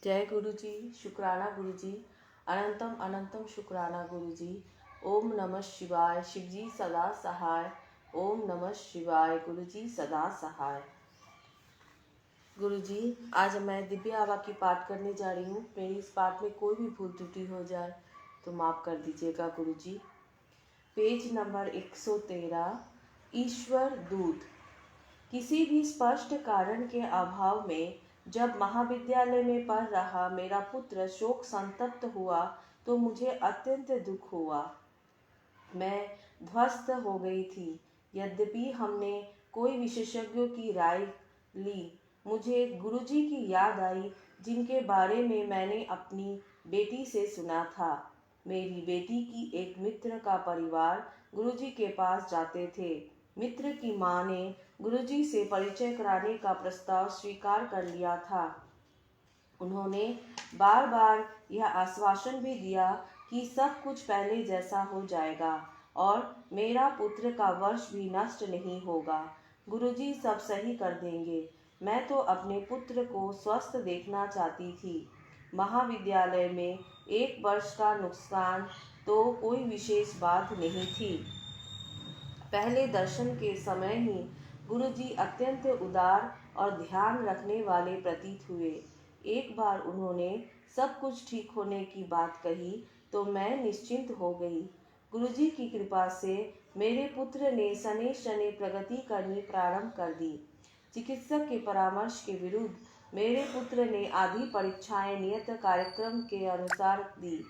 जय गुरु जी। शुक्राना गुरु जी। अनंतम अनंतम शुक्राना गुरु जी। ओम नमः शिवाय। शिव जी सदा सहाय। ओम नमः शिवाय। गुरु जी सदा सहाय। गुरु जी, आज मैं दिव्य आवा की पाठ करने जा रही हूँ। मेरी इस पाठ में कोई भी भूल त्रुटि हो जाए तो माफ़ कर दीजिएगा गुरु जी। Page number 113। ईश्वर दूत। किसी भी स्पष्ट कारण के अभाव में जब महाविद्यालय में पढ़ रहा मेरा पुत्र शोक संतप्त हुआ तो मुझे अत्यंत दुख हुआ। मैं ध्वस्त हो गई थी। यद्यपि हमने कोई विशेषज्ञों की राय ली, मुझे गुरुजी की याद आई जिनके बारे में मैंने अपनी बेटी से सुना था। मेरी बेटी की एक मित्र का परिवार गुरुजी के पास जाते थे। मित्र की मां ने गुरुजी से परिचय कराने का प्रस्ताव स्वीकार कर लिया था। उन्होंने बार बार यह आश्वासन भी दिया कि सब कुछ पहले जैसा हो जाएगा और मेरा पुत्र का वर्ष भी नष्ट नहीं होगा। गुरुजी सब सही कर देंगे। मैं तो अपने पुत्र को स्वस्थ देखना चाहती थी। महाविद्यालय में 1 वर्ष का नुकसान तो कोई विशेष बात नहीं थी। पहले दर्शन के समय ही गुरुजी अत्यंत उदार और ध्यान रखने वाले प्रतीत हुए। एक बार उन्होंने सब कुछ ठीक होने की बात कही तो मैं निश्चिंत हो गई। गुरुजी की कृपा से मेरे पुत्र ने शनै शनै प्रगति करनी प्रारंभ कर दी। चिकित्सक के परामर्श के विरुद्ध मेरे पुत्र ने आधी परीक्षाएं नियत कार्यक्रम के अनुसार दी।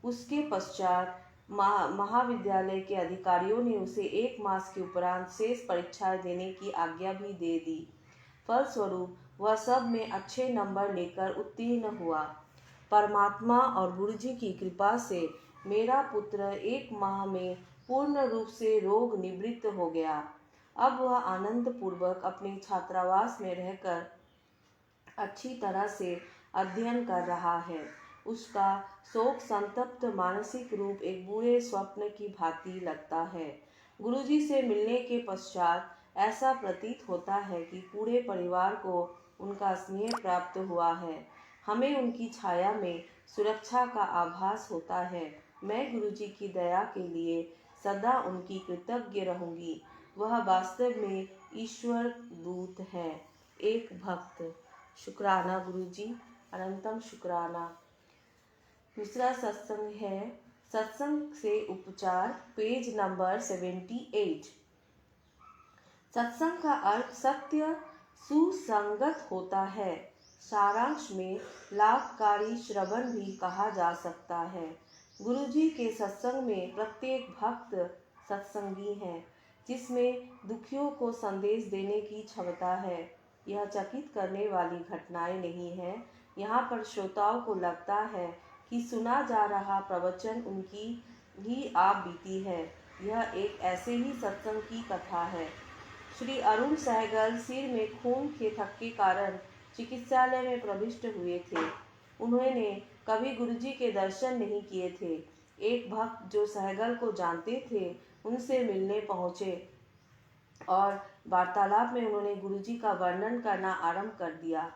उसके पश्चात महाविद्यालय के अधिकारियों ने उसे 1 मास के उपरांत शेष परीक्षाएं देने की आज्ञा भी दे दी। फलस्वरूप वह सब में अच्छे नंबर लेकर उत्तीर्ण हुआ। परमात्मा और गुरुजी की कृपा से मेरा पुत्र 1 माह में पूर्ण रूप से रोग निवृत्त हो गया। अब वह आनंद पूर्वक अपने छात्रावास में रहकर अच्छी तरह से अध्ययन कर रहा है। उसका शोक संतप्त मानसिक रूप एक बुरे स्वप्न की भांति लगता है। गुरुजी से मिलने के पश्चात ऐसा प्रतीत होता है कि पूरे परिवार को उनका स्नेह प्राप्त हुआ है। हमें उनकी छाया में सुरक्षा का आभास होता है। मैं गुरुजी की दया के लिए सदा उनकी कृतज्ञ रहूंगी। वह वास्तव में ईश्वर दूत है। एक भक्त। शुक्राना गुरुजी। अनंतम शुक्राना। दूसरा सत्संग है सत्संग से उपचार, पेज नंबर 78। सत्संग का अर्थ सत्य सुसंगत होता है। सारांश में लाभकारी श्रवण भी कहा जा सकता है। गुरुजी के सत्संग में प्रत्येक भक्त सत्संगी है, जिसमें दुखियों को संदेश देने की क्षमता है। यह चकित करने वाली घटनाएं नहीं है। यहाँ पर श्रोताओं को लगता है कि सुना जा रहा प्रवचन उनकी ही आप बीती है। यह एक ऐसे ही सत्संग की कथा है। श्री अरुण सहगल सिर में खून के थक्के कारण चिकित्सालय में प्रविष्ट हुए थे। उन्होंने कभी गुरुजी के दर्शन नहीं किए थे। एक भक्त जो सहगल को जानते थे उनसे मिलने पहुँचे और वार्तालाप में उन्होंने गुरुजी का वर्णन करना आरंभ कर दिया।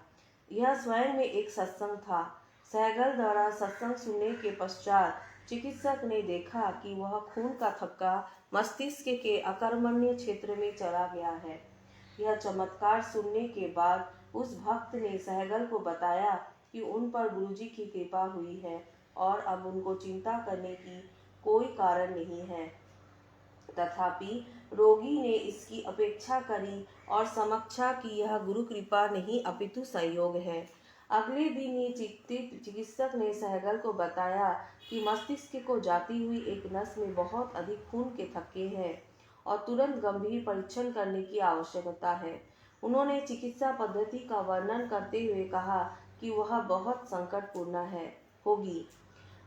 यह स्वयं में एक सत्संग था। सहगल द्वारा सत्संग सुनने के पश्चात चिकित्सक ने देखा कि वह खून का थक्का मस्तिष्क के अकर्मण्य क्षेत्र में चला गया है। यह चमत्कार सुनने के बाद उस भक्त ने सहगल को बताया कि उन पर गुरुजी की कृपा हुई है और अब उनको चिंता करने की कोई कारण नहीं है। तथापि रोगी ने इसकी अपेक्षा करी और समझा कि यह गुरु कृपा नहीं अपितु संयोग है। अगले दिन ये चिकित्सक ने सहगल को बताया कि मस्तिष्क को जाती हुई एक नस में बहुत अधिक खून के थक्के हैं और तुरंत गंभीर परीक्षण करने की आवश्यकता है। उन्होंने चिकित्सा पद्धति का वर्णन करते हुए कहा कि वह बहुत संकटपूर्ण होगी।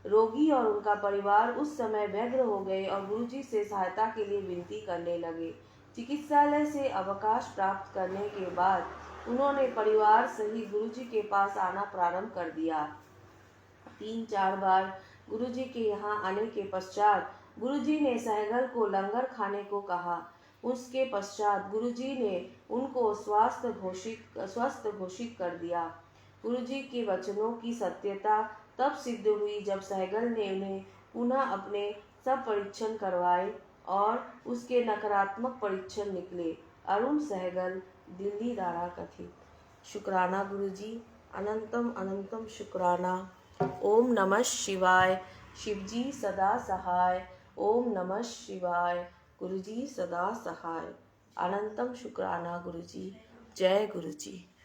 रोगी और उनका परिवार उस समय व्यग्र हो गए और गुरुजी से सहायता के लिए विनती करने लगे। चिकित्सालय से अवकाश प्राप्त करने के बाद उन्होंने परिवार सहित गुरुजी के पास आना प्रारंभ कर दिया। 3-4 बार गुरुजी के यहाँ आने के पश्चात गुरुजी ने सहगल को लंगर खाने को कहा। उसके पश्चात गुरुजी ने उनको स्वस्थ घोषित कर दिया। गुरुजी के वचनों की सत्यता तब सिद्ध हुई जब सहगल ने उन्हें पुनः अपने सब परीक्षण करवाए और उसके नकारात्मक परीक्षण निकले। अरुण सहगल, दिल्ली दारा कथित। शुक्राना गुरुजी, अनंतम अनंतम शुक्राना। ओम नमः शिवाय। शिवजी सदा सहाय। ओम नमः शिवाय। गुरुजी सदा सहाय। अनंतम शुक्राना गुरुजी। जय गुरुजी।